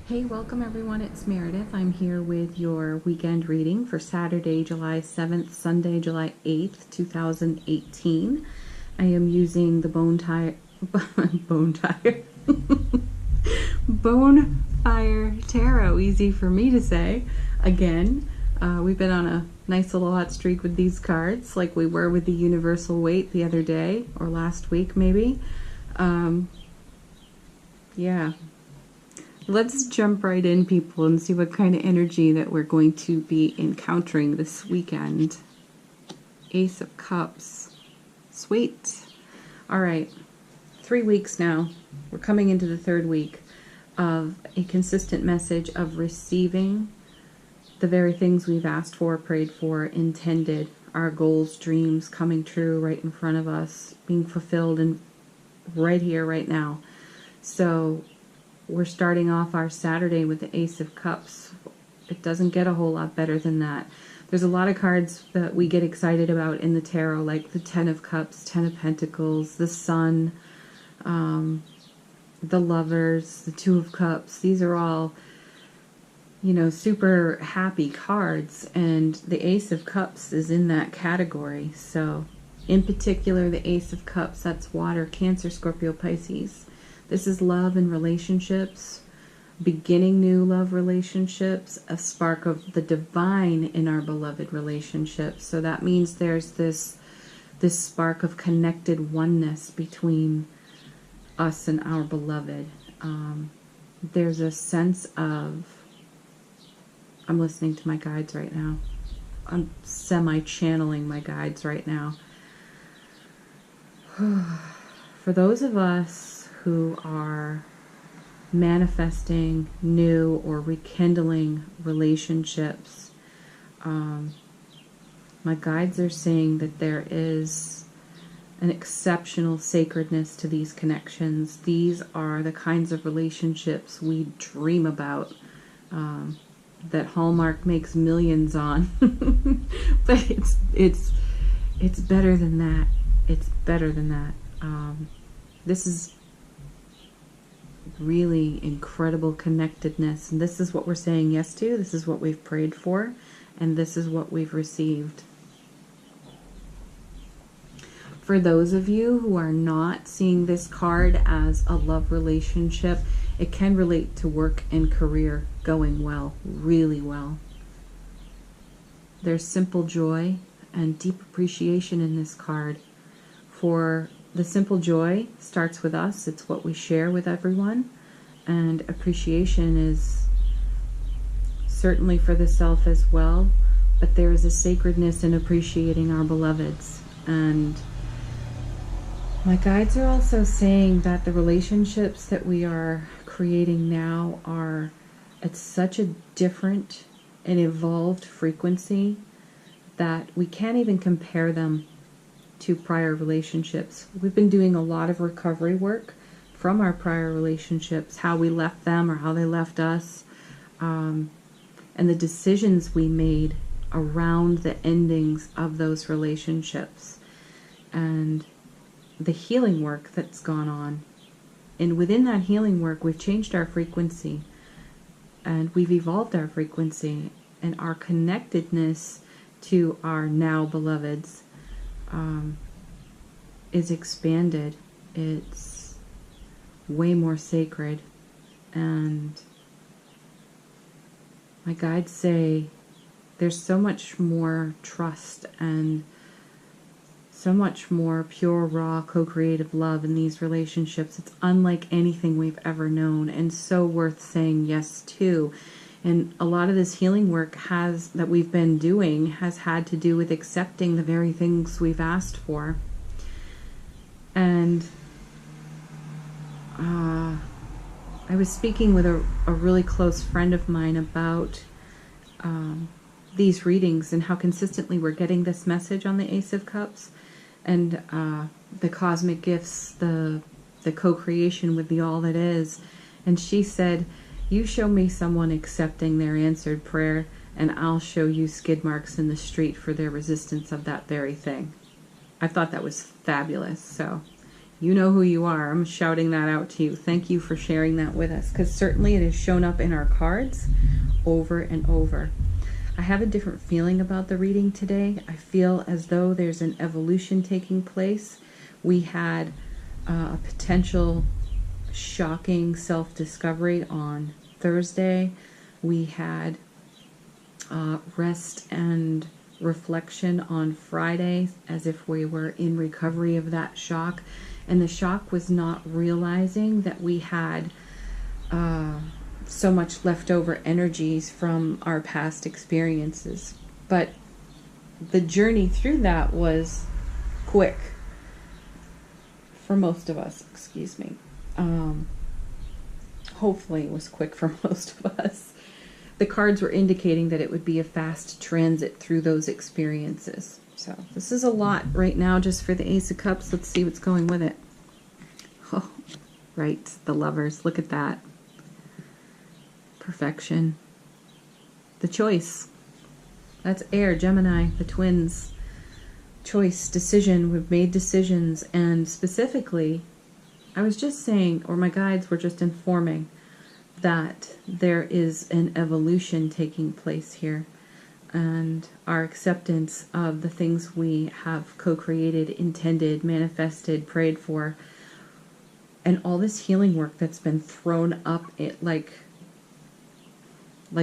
Hey, welcome everyone. It's Meredith. I'm here with your weekend reading for Saturday, July 7th, Sunday, July 8th, 2018. I am using the Bonefire Tarot, easy for me to say. Again, we've been on a nice little hot streak with these cards, like we were with the Universal Weight the other day, or last week maybe. Yeah. Let's jump right in, people, and see what kind of energy that we're going to be encountering this weekend. Ace of Cups. Sweet. All right. 3 weeks now. We're coming into the third week of a consistent message of receiving the very things we've asked for, prayed for, intended, our goals, dreams coming true right in front of us, being fulfilled and right here, right now. So we're starting off our Saturday with the Ace of Cups. It doesn't get a whole lot better than that. There's a lot of cards that we get excited about in the tarot, like the Ten of Cups, Ten of Pentacles, the Sun, the Lovers, the Two of Cups. These are all, super happy cards, and the Ace of Cups is in that category. So, in particular, the Ace of Cups, that's water, Cancer, Scorpio, Pisces. This is love and relationships, beginning new love relationships, a spark of the divine in our beloved relationships. So that means there's this spark of connected oneness between us and our beloved. There's a sense of, I'm listening to my guides right now. I'm semi-channeling my guides right now. For those of us who are manifesting new or rekindling relationships, my guides are saying that there is an exceptional sacredness to these connections. These are the kinds of relationships we dream about, that Hallmark makes millions on. But it's better than that. It's better than that. This is really incredible connectedness, and this is what we're saying yes to, this is what we've prayed for, and this is what we've received. For those of you who are not seeing this card as a love relationship, it can relate to work and career going well, really well. There's simple joy and deep appreciation in this card. For the simple joy starts with us. It's what we share with everyone. And appreciation is certainly for the self as well. But there is a sacredness in appreciating our beloveds. And my guides are also saying that the relationships that we are creating now are at such a different and evolved frequency that we can't even compare them to prior relationships. We've been doing a lot of recovery work from our prior relationships, how we left them or how they left us, and the decisions we made around the endings of those relationships, and the healing work that's gone on. And within that healing work, we've changed our frequency, and we've evolved our frequency, and our connectedness to our now beloveds is expanded. It's way more sacred. And my guides say there's so much more trust and so much more pure, raw, co-creative love in these relationships. It's unlike anything we've ever known, and so worth saying yes to. And a lot of this healing work that we've been doing has had to do with accepting the very things we've asked for. And I was speaking with a really close friend of mine about these readings and how consistently we're getting this message on the Ace of Cups and the cosmic gifts, the co-creation with the all that is. And she said, you show me someone accepting their answered prayer, and I'll show you skid marks in the street for their resistance of that very thing. I thought that was fabulous. So You know who you are. I'm shouting that out to you. Thank you for sharing that with us, because certainly it has shown up in our cards over and over. I have a different feeling about the reading today. I feel as though there's an evolution taking place. We had a potential shocking self-discovery on Thursday. We had rest and reflection on Friday, as if we were in recovery of that shock. And the shock was not realizing that we had so much leftover energies from our past experiences. But the journey through that was quick for most of us, excuse me. Hopefully it was quick for most of us. The cards were indicating that it would be a fast transit through those experiences. So this is a lot right now just for the Ace of Cups. Let's see what's going with it. Oh, right, the Lovers. Look at that. Perfection. The Choice. That's air, Gemini, the twins. Choice, decision. We've made decisions. And specifically, I was just saying, or my guides were just informing, that there is an evolution taking place here. And our acceptance of the things we have co-created, intended, manifested, prayed for, and all this healing work that's been thrown up it like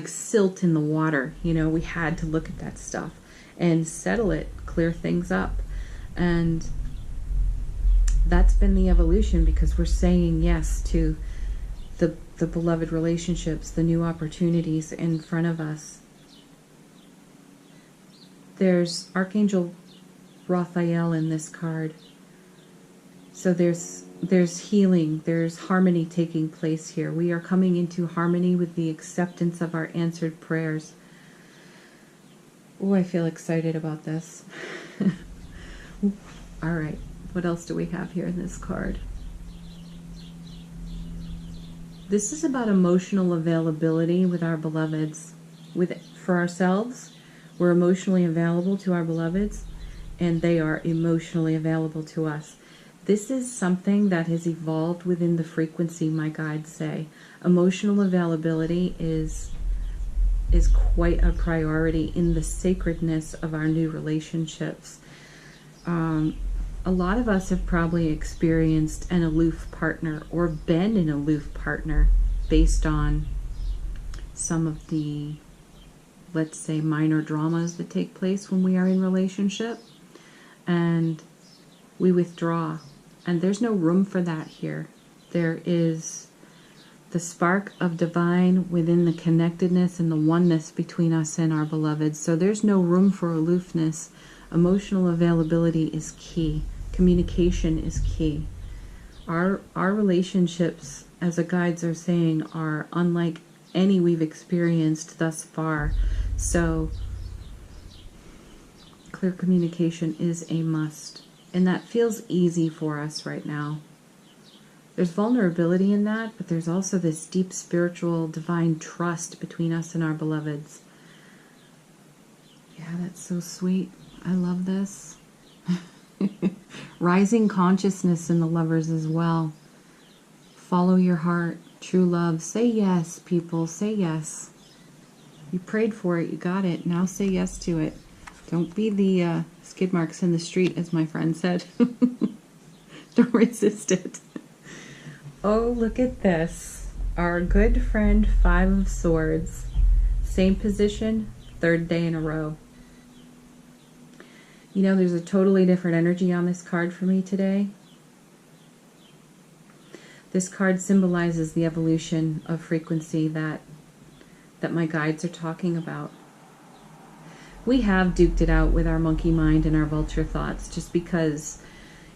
silt in the water. You know, we had to look at that stuff and settle it, clear things up. And that's been the evolution, because we're saying yes to the beloved relationships, the new opportunities in front of us. There's Archangel Raphael in this card. So there's healing, there's harmony taking place here. We are coming into harmony with the acceptance of our answered prayers. Oh, I feel excited about this. All right, what else do we have here in this card? This is about emotional availability with our beloveds. For ourselves, we're emotionally available to our beloveds, and they are emotionally available to us. This is something that has evolved within the frequency, my guides say. Emotional availability is quite a priority in the sacredness of our new relationships. A lot of us have probably experienced an aloof partner or been an aloof partner based on some of the, let's say, minor dramas that take place when we are in relationship, and we withdraw. And there's no room for that here. There is the spark of divine within the connectedness and the oneness between us and our beloveds. So there's no room for aloofness. Emotional availability is key. Communication is key. Our relationships, as the guides are saying, are unlike any we've experienced thus far. So clear communication is a must. And that feels easy for us right now. There's vulnerability in that, but there's also this deep spiritual, divine trust between us and our beloveds. Yeah, that's so sweet. I love this. Rising consciousness in the Lovers as well. Follow your heart. True love. Say yes, people. Say yes. You prayed for it. You got it. Now say yes to it. Don't be the skid marks in the street, as my friend said. Don't resist it. Oh, look at this. Our good friend, Five of Swords. Same position, third day in a row. You know, there's a totally different energy on this card for me today. This card symbolizes the evolution of frequency that my guides are talking about. We have duked it out with our monkey mind and our vulture thoughts, just because,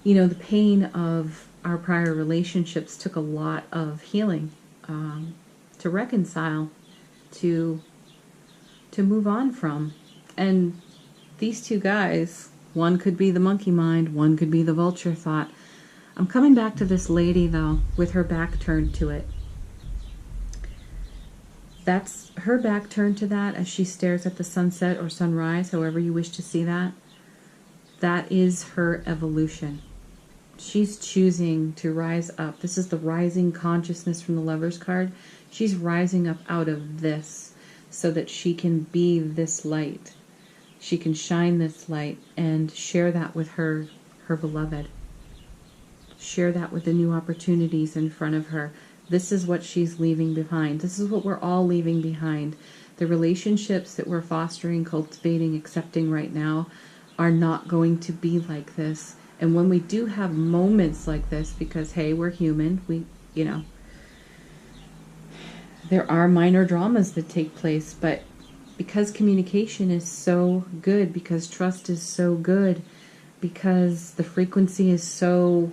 you know, the pain of our prior relationships took a lot of healing to reconcile, to move on from. And these two guys, one could be the monkey mind, one could be the vulture thought. I'm coming back to this lady, though, with her back turned to it. That's her back turned to that as she stares at the sunset or sunrise, however you wish to see that. That is her evolution. She's choosing to rise up. This is the rising consciousness from the Lover's card. She's rising up out of this so that she can be this light. She can shine this light and share that with her beloved. Share that with the new opportunities in front of her. This is what she's leaving behind. This is what we're all leaving behind. The relationships that we're fostering, cultivating, accepting right now are not going to be like this. And when we do have moments like this, because hey, we're human, there are minor dramas that take place, but because communication is so good, because trust is so good, because the frequency is so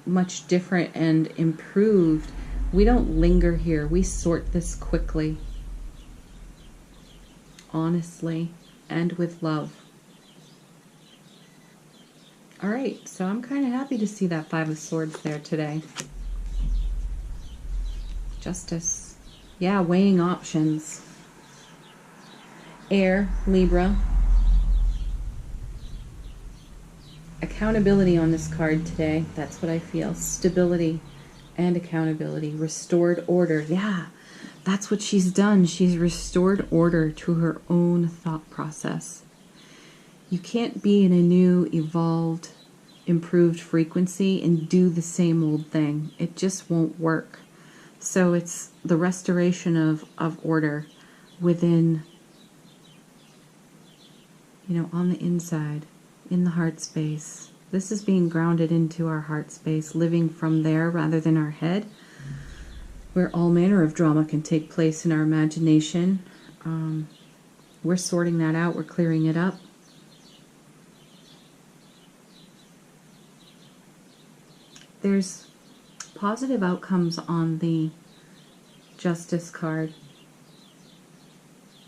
much different and improved, we don't linger here. We sort this quickly, honestly, and with love. All right, so I'm kind of happy to see that Five of Swords there today. Justice. Yeah, weighing options. Air, Libra. Accountability on this card today. That's what I feel. Stability and accountability. Restored order. Yeah, that's what she's done. She's restored order to her own thought process. You can't be in a new, evolved, improved frequency and do the same old thing. It just won't work. So it's the restoration of order within, on the inside, in the heart space. This is being grounded into our heart space, living from there rather than our head, where all manner of drama can take place in our imagination. We're sorting that out. We're clearing it up. There's positive outcomes on the Justice card.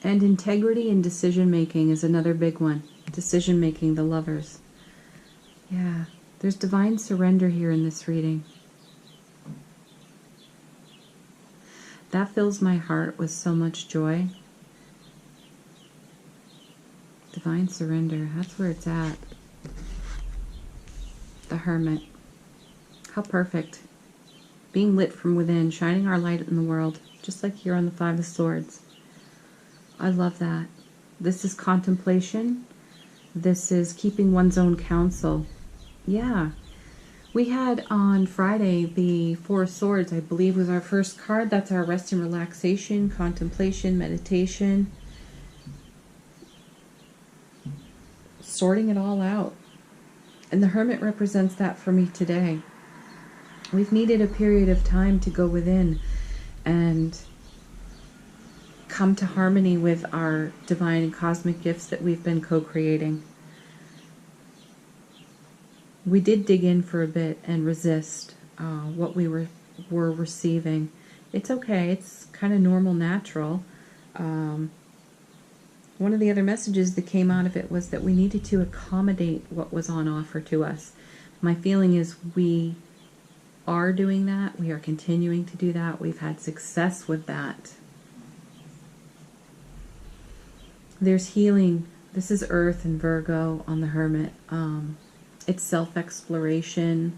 And integrity and decision making is another big one. Decision making, the Lovers. Yeah, there's divine surrender here in this reading. That fills my heart with so much joy. Divine surrender, that's where it's at. The Hermit. How perfect. Being lit from within, shining our light in the world, just like here on the Five of Swords. I love that. This is contemplation. This is keeping one's own counsel. Yeah. We had on Friday the Four of Swords, I believe, was our first card. That's our rest and relaxation, contemplation, meditation. Sorting it all out. And the Hermit represents that for me today. We've needed a period of time to go within and come to harmony with our divine and cosmic gifts that we've been co-creating. We did dig in for a bit and resist what we were receiving. It's okay. It's kind of normal, natural. One of the other messages that came out of it was that we needed to accommodate what was on offer to us. My feeling is we are doing that. We are continuing to do that. We've had success with that. There's healing. This is Earth and Virgo on the Hermit. It's self-exploration.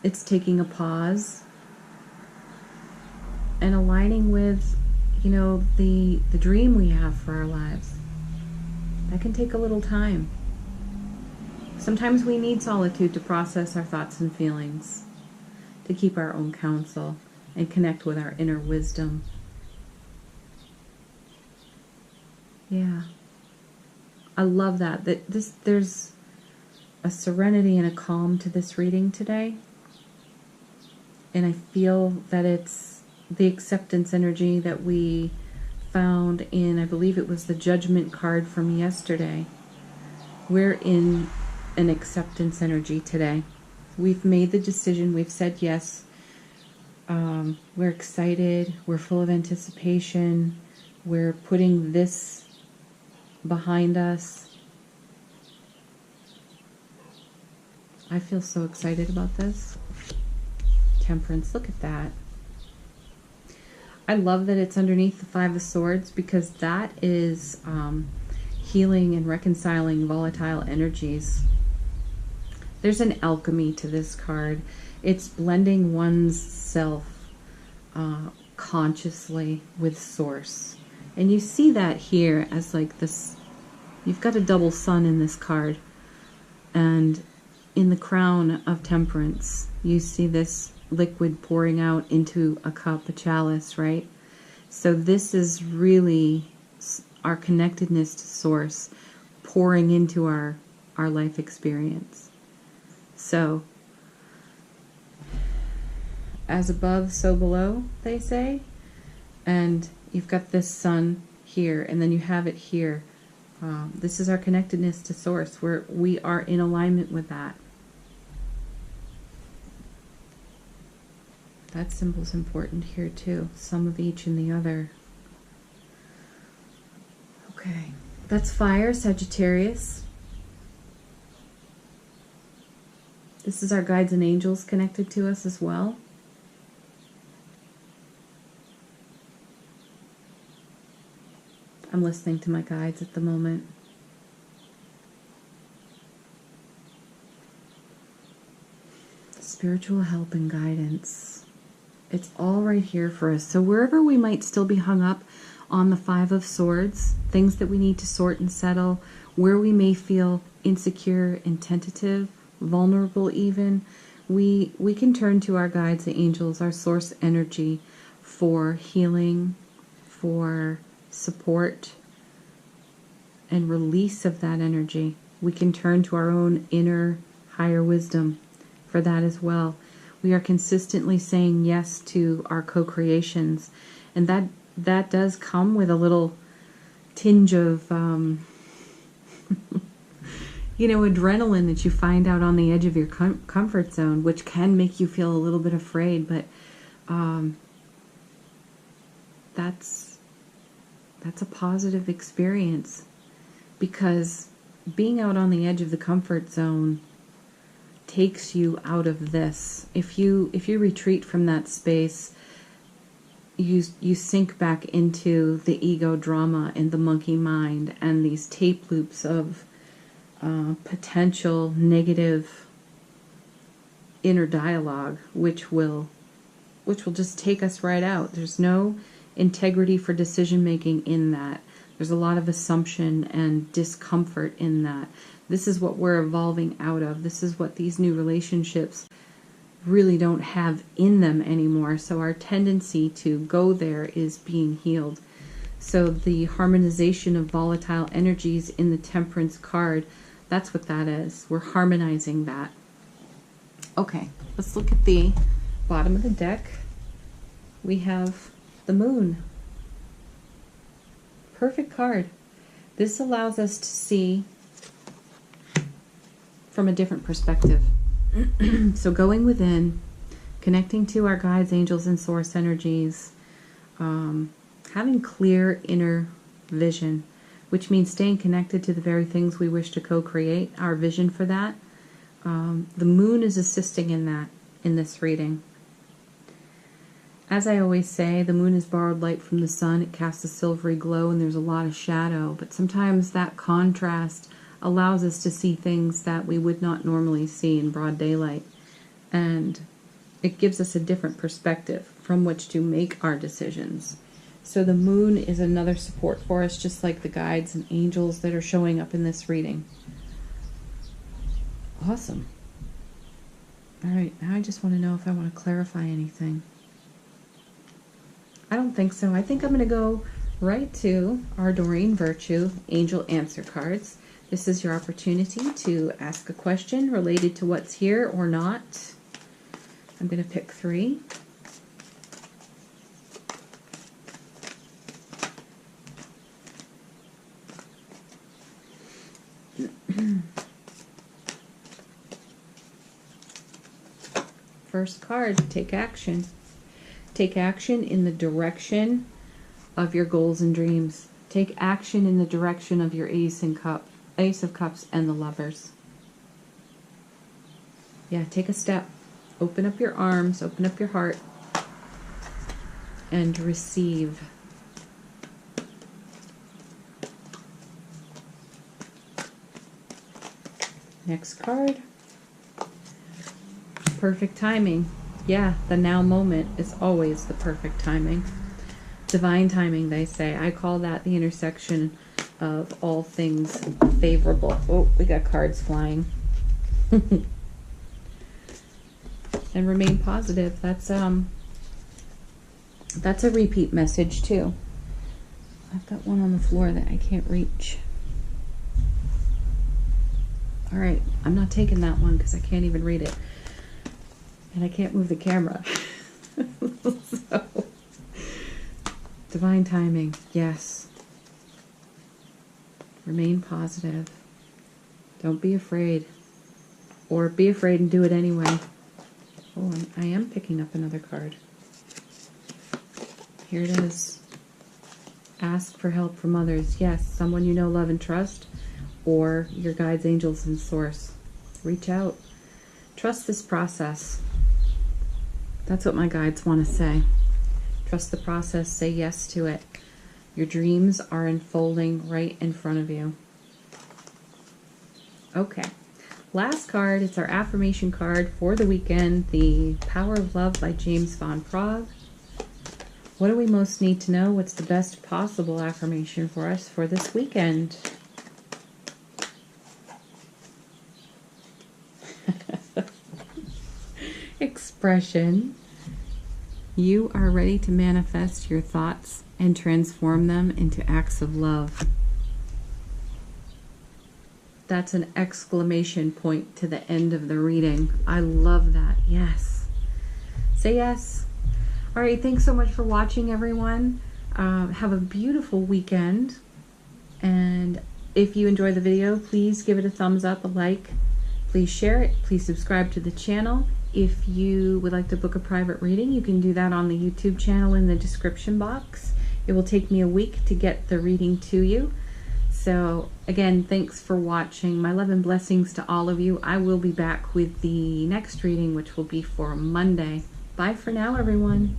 It's taking a pause and aligning with, the dream we have for our lives. That can take a little time. Sometimes we need solitude to process our thoughts and feelings, to keep our own counsel and connect with our inner wisdom. Yeah. I love that. There's a serenity and a calm to this reading today. And I feel that it's the acceptance energy that we found in, I believe it was the Judgment card from yesterday. We're in an acceptance energy today. We've made the decision. We've said yes. We're excited. We're full of anticipation. We're putting this behind us. I feel so excited about this. Temperance, look at that. I love that it's underneath the Five of Swords because that is healing and reconciling volatile energies. there's an alchemy to this card. It's blending one's self consciously with source. And you see that here as like this, you've got a double sun in this card. And in the crown of temperance, you see this liquid pouring out into a cup, a chalice, right? So this is really our connectedness to source pouring into our life experience. So, as above, so below, they say. And you've got this sun here, and then you have it here. This is our connectedness to source, where we are in alignment with that. That symbol's important here too. Some of each and the other. Okay, that's fire, Sagittarius. This is our guides and angels connected to us as well. I'm listening to my guides at the moment. Spiritual help and guidance. It's all right here for us. So wherever we might still be hung up on the Five of Swords, things that we need to sort and settle, where we may feel insecure and tentative, vulnerable even, we can turn to our guides, the angels, our source energy for healing, for support and release of that energy. We can turn to our own inner higher wisdom for that as well. We are consistently saying yes to our co-creations, and that does come with a little tinge of adrenaline that you find out on the edge of your comfort zone, which can make you feel a little bit afraid, but that's a positive experience, because being out on the edge of the comfort zone takes you out of this. If you retreat from that space, you sink back into the ego drama and the monkey mind and these tape loops of potential negative inner dialogue, which will just take us right out. There's no integrity for decision making in that. There's a lot of assumption and discomfort in that. This is what we're evolving out of. This is what these new relationships really don't have in them anymore. So our tendency to go there is being healed. So the harmonization of volatile energies in the Temperance card, that's what that is. We're harmonizing that. Okay, let's look at the bottom of the deck. We have the Moon. Perfect card. This allows us to see from a different perspective. So going within, connecting to our guides, angels, and source energies, having clear inner vision, which means staying connected to the very things we wish to co-create, our vision for that. The Moon is assisting in that, in this reading. As I always say, the Moon is borrowed light from the sun. It casts a silvery glow and there's a lot of shadow, but sometimes that contrast allows us to see things that we would not normally see in broad daylight. And it gives us a different perspective from which to make our decisions. So the Moon is another support for us, just like the guides and angels that are showing up in this reading. Awesome. All right, now I just want to know if I want to clarify anything. I don't think so. I think I'm going to go right to our Doreen Virtue Angel Answer cards. This is your opportunity to ask a question related to what's here or not. I'm going to pick 3. First card, take action. Take action in the direction of your goals and dreams. Take action in the direction of your Ace of Cups and the Lovers. Yeah, take a step. Open up your arms, open up your heart, and receive. Next card. Perfect timing. Yeah, the now moment is always the perfect timing. Divine timing, they say. I call that the intersection of all things favorable. Oh, we got cards flying. And remain positive. That's a repeat message too. I've got one on the floor that I can't reach. All right, I'm not taking that one because I can't even read it. And I can't move the camera. So, divine timing, yes. Remain positive. Don't be afraid. Or be afraid and do it anyway. Oh, I am picking up another card. Here it is. Ask for help from others. Yes, someone you know, love, and trust, or your guides, angels, and source. Reach out. Trust this process. That's what my guides want to say. Trust the process. Say yes to it. Your dreams are unfolding right in front of you. Okay. Last card. It's our affirmation card for the weekend. The Power of Love by James Van Praagh. What do we most need to know? What's the best possible affirmation for us for this weekend? Expression. You are ready to manifest your thoughts and transform them into acts of love. That's an exclamation point to the end of the reading. I love that. Yes. Say yes. All right. Thanks so much for watching, everyone. Have a beautiful weekend. And if you enjoy the video, please give it a thumbs up, a like. Please share it. Please subscribe to the channel. If you would like to book a private reading, you can do that on the YouTube channel in the description box. It will take me a week to get the reading to you. So again, thanks for watching. My love and blessings to all of you. I will be back with the next reading, which will be for Monday. Bye for now, everyone.